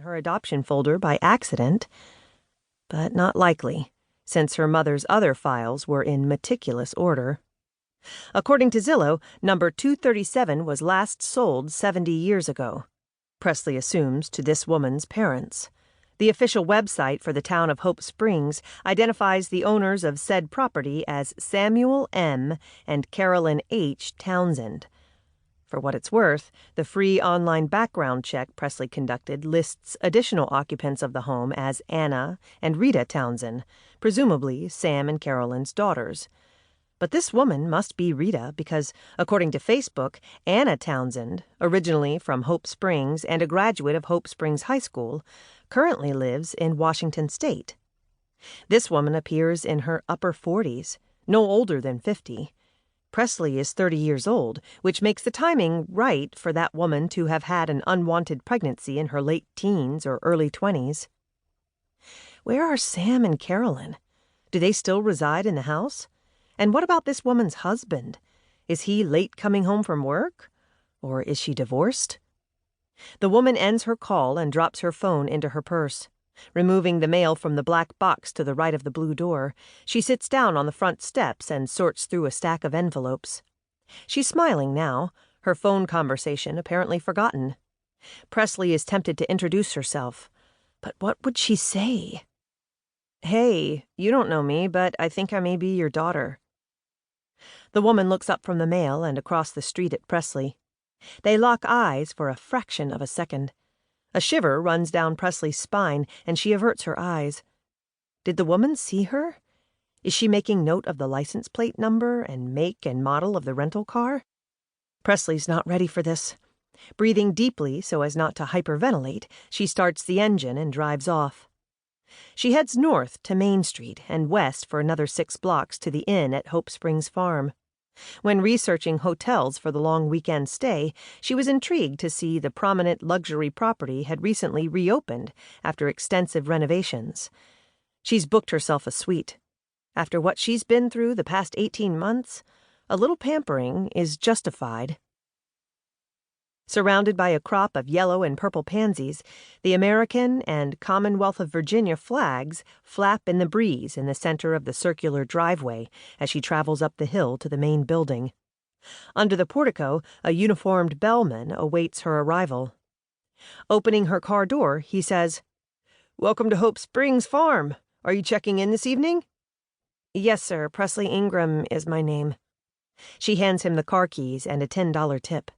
her adoption folder by accident, but not likely, since her mother's other files were in meticulous order. According to Zillow, number 237 was last sold 70 years ago. Presley assumes to this woman's parents. The official website for the town of Hope Springs identifies the owners of said property as Samuel M. and Carolyn H. Townsend. For what it's worth, the free online background check Presley conducted lists additional occupants of the home as Anna and Rita Townsend, presumably Sam and Carolyn's daughters. But this woman must be Rita because, according to Facebook, Anna Townsend, originally from Hope Springs and a graduate of Hope Springs High School, currently lives in Washington State. This woman appears in her upper 40s, no older than 50. Presley is 30 years old, which makes the timing right for that woman to have had an unwanted pregnancy in her late teens or early 20s. Where are Sam and Carolyn? Do they still reside in the house? And what about this woman's husband? Is he late coming home from work? Or is she divorced? The woman ends her call and drops her phone into her purse. Removing the mail from the black box to the right of the blue door, she sits down on the front steps and sorts through a stack of envelopes. She's smiling now, her phone conversation apparently forgotten. Presley is tempted to introduce herself. But what would she say? "Hey, you don't know me, but I think I may be your daughter." The woman looks up from the mail and across the street at Presley. They lock eyes for a fraction of a second. A shiver runs down Presley's spine, and she averts her eyes. Did the woman see her? Is she making note of the license plate number and make and model of the rental car? Presley's not ready for this. Breathing deeply so as not to hyperventilate, she starts the engine and drives off. She heads north to Main Street and west for another 6 blocks to the inn at Hope Springs Farm. When researching hotels for the long weekend stay, she was intrigued to see the prominent luxury property had recently reopened after extensive renovations. She's booked herself a suite. After what she's been through the past 18 months, a little pampering is justified. Surrounded by a crop of yellow and purple pansies, the American and Commonwealth of Virginia flags flap in the breeze in the center of the circular driveway as she travels up the hill to the main building. Under the portico, a uniformed bellman awaits her arrival. Opening her car door, he says, "Welcome to Hope Springs Farm. Are you checking in this evening?" "Yes, sir. Presley Ingram is my name." She hands him the car keys and a $10 tip.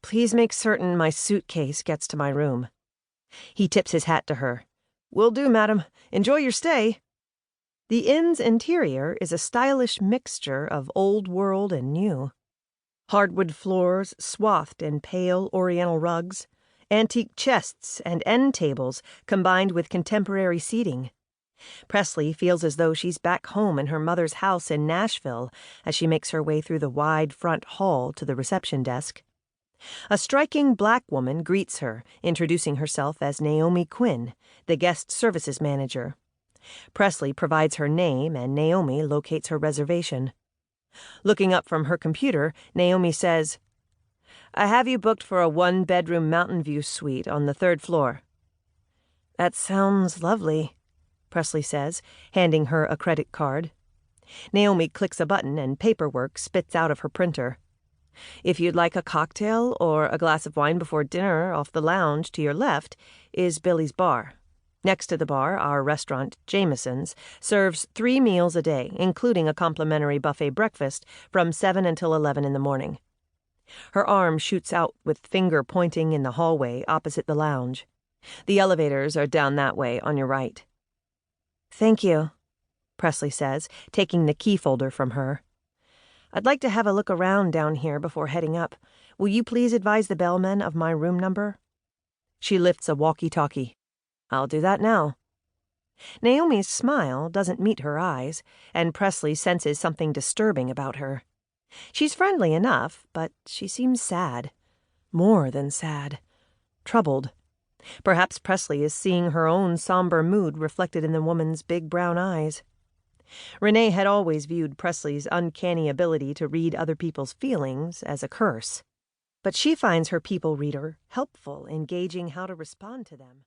"Please make certain my suitcase gets to my room." He tips his hat to her. "Will do, madam. Enjoy your stay." The inn's interior is a stylish mixture of old world and new. Hardwood floors swathed in pale oriental rugs, antique chests and end tables combined with contemporary seating. Presley feels as though she's back home in her mother's house in Nashville as she makes her way through the wide front hall to the reception desk. A striking black woman greets her, introducing herself as Naomi Quinn, the guest services manager. Presley provides her name and Naomi locates her reservation. Looking up from her computer, Naomi says, "I have you booked for a 1-bedroom Mountain View suite on the 3rd floor." "That sounds lovely," Presley says, handing her a credit card. Naomi clicks a button and paperwork spits out of her printer. "If you'd like a cocktail or a glass of wine before dinner, off the lounge to your left is Billy's Bar. Next to the bar, our restaurant, Jameson's, serves 3 meals a day, including a complimentary buffet breakfast from 7 until 11 in the morning." Her arm shoots out with finger pointing in the hallway opposite the lounge. "The elevators are down that way on your right." "Thank you," Presley says, taking the key folder from her. "I'd like to have a look around down here before heading up. Will you please advise the bellman of my room number?" She lifts a walkie-talkie. "I'll do that now." Naomi's smile doesn't meet her eyes, and Presley senses something disturbing about her. She's friendly enough, but she seems sad. More than sad. Troubled. Perhaps Presley is seeing her own somber mood reflected in the woman's big brown eyes. Renee had always viewed Presley's uncanny ability to read other people's feelings as a curse, but she finds her people reader helpful in gauging how to respond to them.